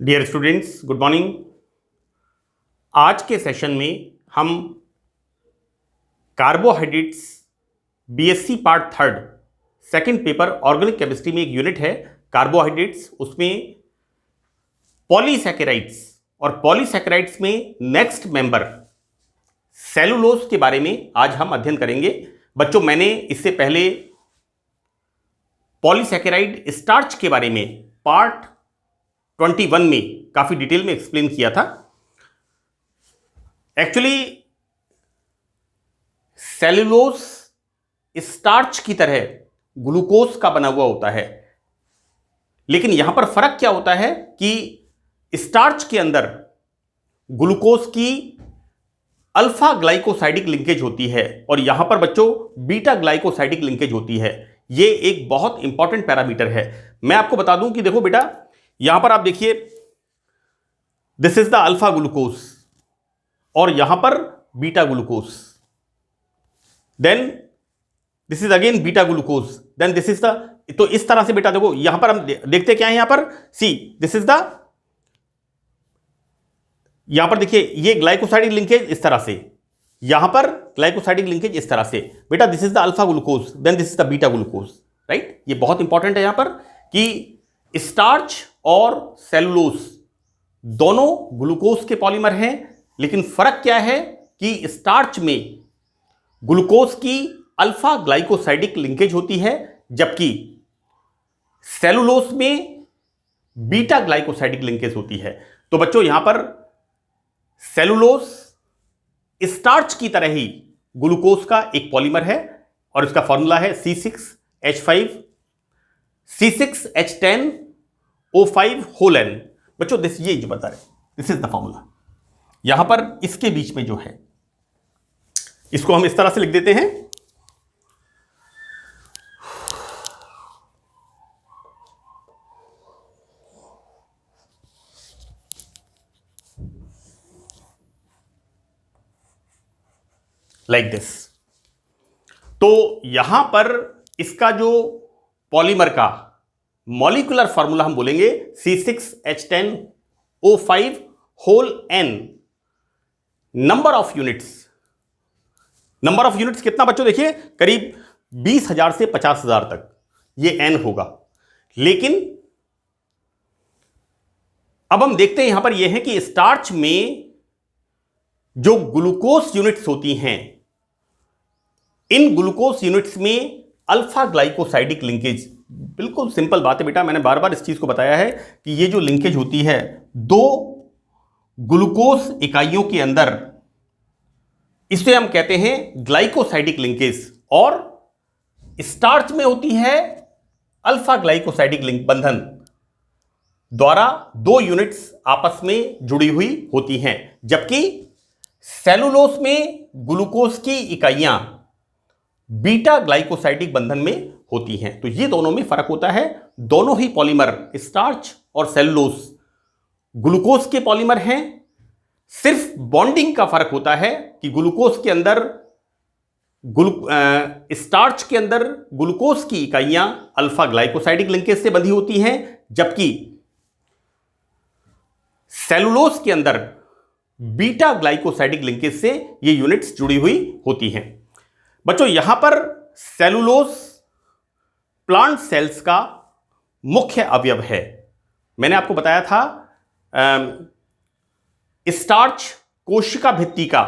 Dear students, good morning. आज के session में हम carbohydrates BSc part third second paper organic chemistry में एक यूनिट है कार्बोहाइड्रेट्स, उसमें पॉलीसैकेराइड्स और पॉलीसैकेराइड्स में नेक्स्ट मेंबर सेलुलोज के बारे में आज हम अध्ययन करेंगे। बच्चों, मैंने इससे पहले पॉलीसैकेराइड स्टार्च के बारे में पार्ट 21 में काफी डिटेल में एक्सप्लेन किया था। एक्चुअली सेलुलोज स्टार्च की तरह ग्लूकोज का बना हुआ होता है, लेकिन यहां पर फर्क क्या होता है कि स्टार्च के अंदर ग्लूकोज की अल्फा ग्लाइकोसाइडिक लिंकेज होती है और यहां पर बच्चों बीटा ग्लाइकोसाइडिक लिंकेज होती है। यह एक बहुत इंपॉर्टेंट पैरामीटर है। मैं आपको बता दूं कि देखो बेटा, यहां पर आप देखिए, this is the alpha glucose और यहां पर beta glucose, then this is again beta glucose, then this is the, तो इस तरह से बेटा देखो, यहां पर हम देखते क्या है, यहां पर सी दिस इज द, यहां पर देखिए ये ग्लाइकोसाइडिक लिंकेज इस तरह से, यहां पर ग्लाइकोसाइडिक लिंकेज इस तरह से। बेटा this is the alpha glucose, then this is the beta glucose, right. ये बहुत इंपॉर्टेंट है यहां पर कि स्टार्च और सेलुलोज दोनों ग्लूकोज के पॉलीमर हैं, लेकिन फर्क क्या है कि स्टार्च में ग्लूकोज की अल्फा ग्लाइकोसाइडिक लिंकेज होती है, जबकि सेलुलोज में बीटा ग्लाइकोसाइडिक लिंकेज होती है। तो बच्चों यहां पर सेलुलोज स्टार्च की तरह ही ग्लूकोज का एक पॉलीमर है और इसका फॉर्मूला है C6H5 C6H10O5 होल N। बच्चों दिस, ये जो बता रहे, दिस इज द फॉर्मूला। यहां पर इसके बीच में जो है, इसको हम इस तरह से लिख देते हैं, लाइक दिस। तो यहां पर इसका जो पॉलीमर का मॉलिक्यूलर फॉर्मूला हम बोलेंगे C6H10O5 whole N। Number of units, number of units कितना बच्चों, देखिए करीब 20,000 से 50,000 तक ये N होगा। लेकिन अब हम देखते हैं यहां पर यह है कि स्टार्च में जो ग्लूकोज यूनिट्स होती हैं, इन ग्लूकोज यूनिट्स में अल्फा ग्लाइकोसाइडिक लिंकेज, बिल्कुल सिंपल बात है बेटा, मैंने बार बार इस चीज को बताया है कि ये जो लिंकेज होती है दो ग्लूकोज इकाइयों के अंदर, इसे हम कहते हैं ग्लाइकोसाइडिक लिंकेज, और स्टार्च में होती है अल्फा ग्लाइकोसाइडिक लिंक बंधन द्वारा दो यूनिट्स आपस में जुड़ी हुई होती हैं, जबकि सेलुलोज में ग्लूकोज की इकाइयां बीटा ग्लाइकोसाइडिक बंधन में होती हैं। तो ये दोनों में फर्क होता है। दोनों ही पॉलीमर स्टार्च और सेलुलोज ग्लूकोज के पॉलीमर हैं, सिर्फ बॉन्डिंग का फर्क होता है कि ग्लूकोज के अंदर स्टार्च के अंदर ग्लूकोज की इकाइयां अल्फा ग्लाइकोसाइडिक लिंकेज से बंधी होती हैं, जबकि सेलुलोज के अंदर बीटा ग्लाइकोसाइडिक लिंकेज से ये यूनिट्स जुड़ी हुई होती हैं। बच्चों यहां पर सेलुलोज प्लांट सेल्स का मुख्य अवयव है। मैंने आपको बताया था स्टार्च कोशिका भित्ति का,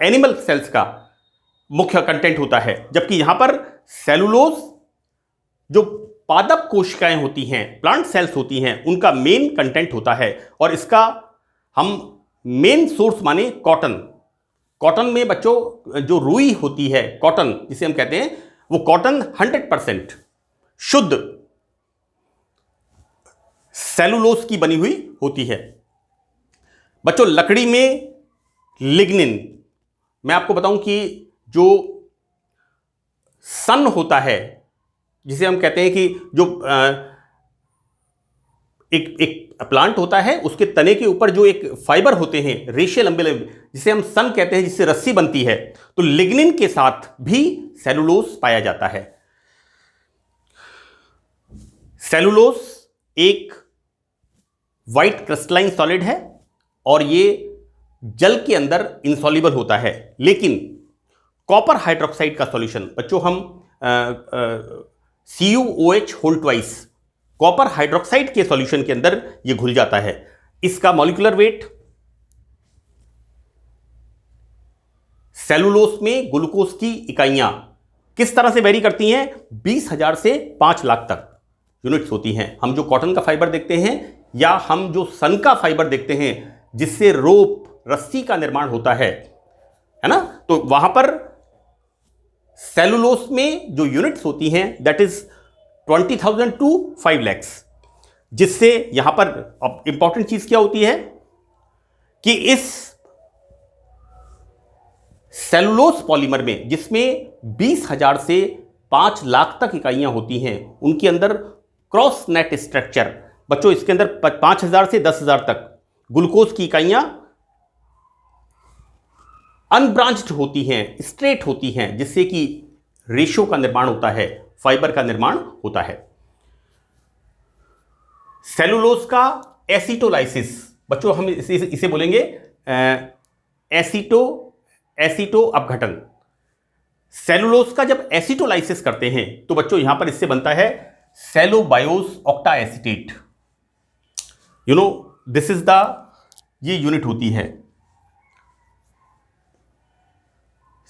एनिमल सेल्स का मुख्य कंटेंट होता है, जबकि यहां पर सेलुलोज जो पादप कोशिकाएं होती हैं, प्लांट सेल्स होती हैं, उनका मेन कंटेंट होता है। और इसका हम मेन सोर्स माने कॉटन। कॉटन में बच्चों जो रुई होती है, कॉटन जिसे हम कहते हैं, वो कॉटन 100% शुद्ध सेलुलोज की बनी हुई होती है। बच्चों लकड़ी में लिग्निन, मैं आपको बताऊं कि जो सन होता है, जिसे हम कहते हैं कि जो एक प्लांट होता है, उसके तने के ऊपर जो एक फाइबर होते हैं, रेशे लंबे लंबे, जिसे हम सन कहते हैं, जिससे रस्सी बनती है, तो लिग्निन के साथ भी सेलुलोज पाया जाता है। सेलुलोज एक व्हाइट क्रिस्टलाइन सॉलिड है और ये जल के अंदर इंसॉल्युबल होता है। लेकिन कॉपर हाइड्रोक्साइड का सॉल्यूशन बच्चों, हम CuOH whole twice copper hydroxide के सॉल्यूशन के अंदर ये घुल जाता है। इसका मॉलिक्यूलर वेट सेलुलोस में ग्लूकोज की इकाइयां किस तरह से वेरी करती हैं? 20,000 से 5 लाख तक यूनिट्स होती हैं। हम जो कॉटन का फाइबर देखते हैं या हम जो सन का फाइबर देखते हैं जिससे रोप, रस्सी का निर्माण होता है ना, तो वहां पर सेलुलोस में जो यूनिट्स होती हैं दैट इज 20,000 टू 5 lakhs, जिससे यहां पर अब इंपॉर्टेंट चीज क्या होती है कि इस सेलुलोस पॉलीमर में जिसमें 20,000 से 5 लाख तक इकाइयां होती हैं, उनके अंदर क्रॉस नेट स्ट्रक्चर बच्चों, इसके अंदर 5,000 से 10,000 तक ग्लूकोज की इकाइयां अनब्रांच्ड होती हैं, स्ट्रेट होती हैं, जिससे कि रेशो का निर्माण होता है, फाइबर का निर्माण होता है। सेलुलोज का एसिटोलाइसिस बच्चों, हम इसे बोलेंगे एसिटो अपघटन। सेलुलोज का जब एसिटोलाइसिस करते हैं तो बच्चों यहां पर इससे बनता है cellobiose octa acetate. You know this is the, ये यूनिट होती है,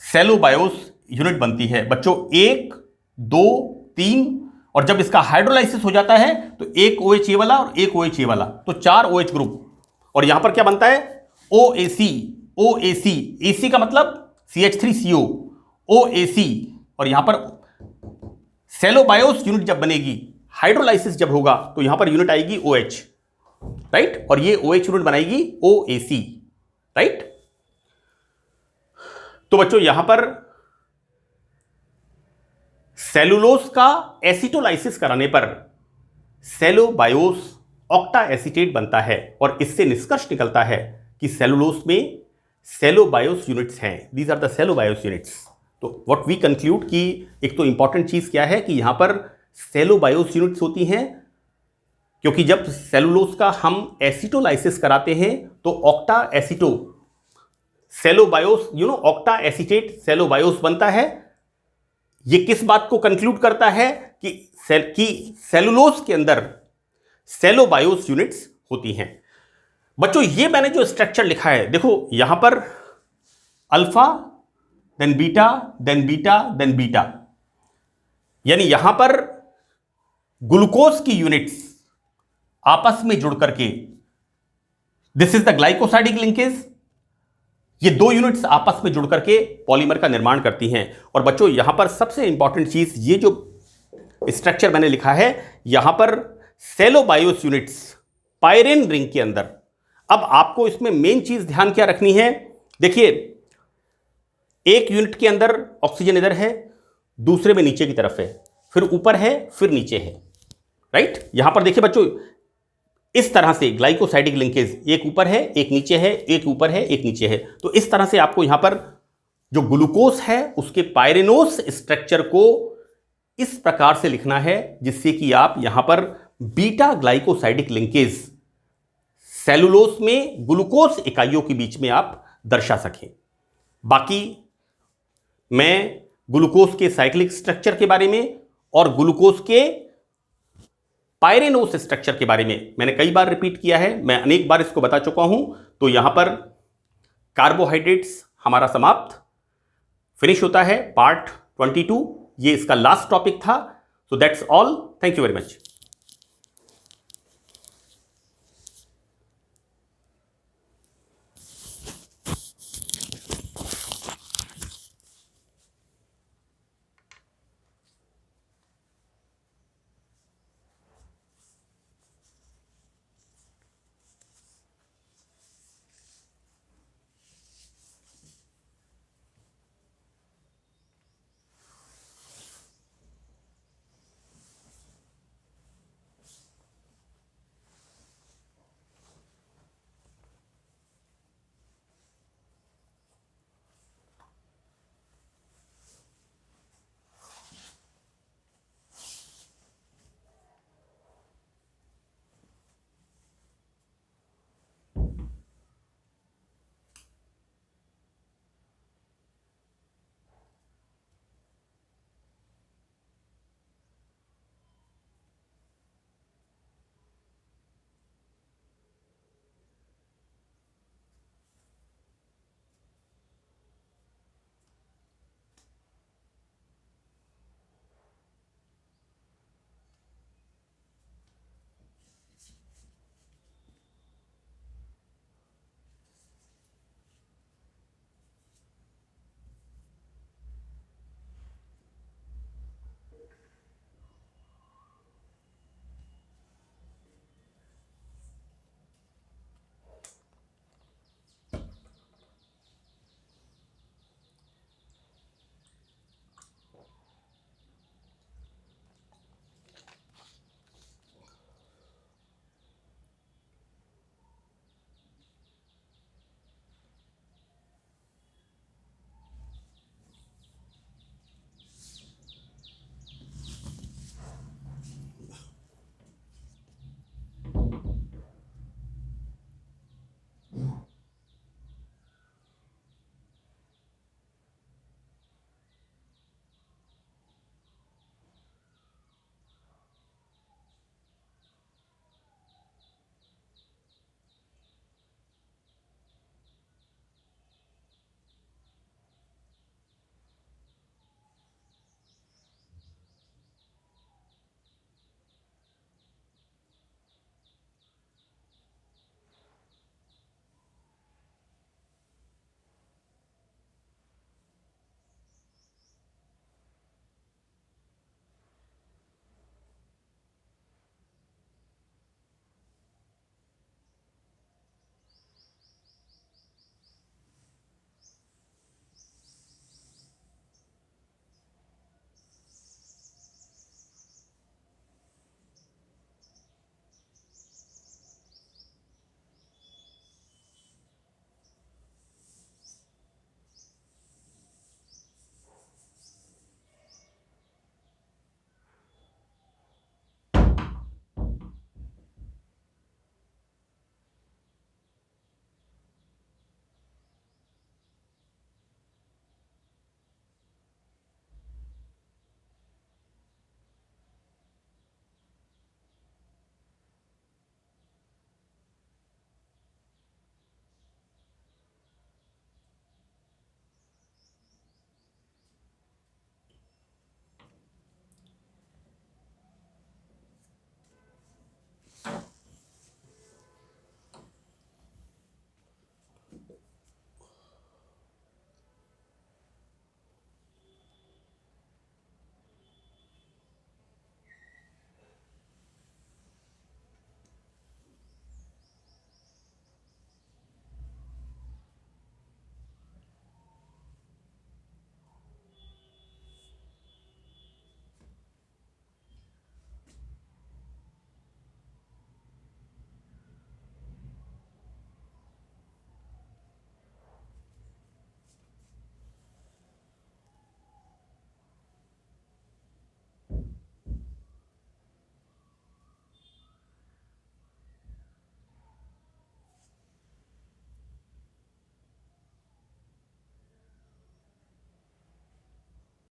सेलोबायोस यूनिट बनती है बच्चों 1, 2, 3, और जब इसका हाइड्रोलाइसिस हो जाता है तो एक OH वाला और एक OH वाला, तो 4 OH ग्रुप, और यहां पर क्या बनता है OAC। AC का मतलब CH3CO, OAC, और यहां पर सेलोबायोस यूनिट जब बनेगी, हाइड्रोलाइसिस जब होगा तो यहां पर यूनिट आएगी OH, राइट, और ये OH यूनिट बनाएगी OAC, राइट। तो बच्चों यहां पर सेलुलोज का एसिटोलाइसिस कराने पर सेलोबायोस ऑक्टा एसीटेट बनता है, और इससे निष्कर्ष निकलता है कि सेलुलोज में सेलोबायोस यूनिट्स हैं। These are the cellobiose units. तो व्हाट वी कंक्लूड कि एक तो इंपॉर्टेंट चीज क्या है कि यहां पर सेलोबायोस यूनिट्स होती हैं, क्योंकि जब सेलुलोज का हम एसिटोलाइसिस कराते हैं तो ऑक्टा एसिटो सेलोबायोस, ऑक्टा एसीटेट सेलोबायोस बनता है। यह किस बात को कंक्लूड करता है कि सेलुलोज के अंदर सेलोबायोस यूनिट्स होती हैं। बच्चों ये मैंने जो स्ट्रक्चर लिखा है, देखो यहां पर alpha then beta then beta then beta, यानी यहां पर ग्लूकोज की यूनिट्स आपस में जुड़ करके, this is the glycosidic linkage, ये 2 यूनिट्स आपस में जुड़ करके पॉलीमर का निर्माण करती हैं। और बच्चों यहां पर सबसे इंपॉर्टेंट चीज, ये जो स्ट्रक्चर मैंने लिखा है यहां पर सेलोबायोस यूनिट्स पायरेन रिंग के अंदर। अब आपको इसमें मेन चीज ध्यान क्या रखनी है, देखिए एक यूनिट के अंदर ऑक्सीजन इधर है, दूसरे में नीचे की तरफ है, फिर ऊपर है, फिर नीचे है, राइट। यहां पर देखिए बच्चों इस तरह से ग्लाइकोसाइडिक लिंकेज, एक ऊपर है एक नीचे है, एक ऊपर है एक नीचे है। तो इस तरह से आपको यहां पर जो ग्लूकोज है उसके पायरेनोस स्ट्रक्चर को इस प्रकार से लिखना है जिससे कि आप यहां पर बीटा ग्लाइकोसाइडिक लिंकेज सेलुलोज में ग्लूकोज इकाइयों के बीच में आप दर्शा सकें। बाकी मैं ग्लूकोज के साइक्लिक स्ट्रक्चर के बारे में और ग्लूकोज के पायरेनोस स्ट्रक्चर के बारे में मैंने कई बार रिपीट किया है, मैं अनेक बार इसको बता चुका हूं। तो यहां पर कार्बोहाइड्रेट्स हमारा समाप्त फिनिश होता है, पार्ट 22, ये इसका लास्ट टॉपिक था। So that's all, thank you very much.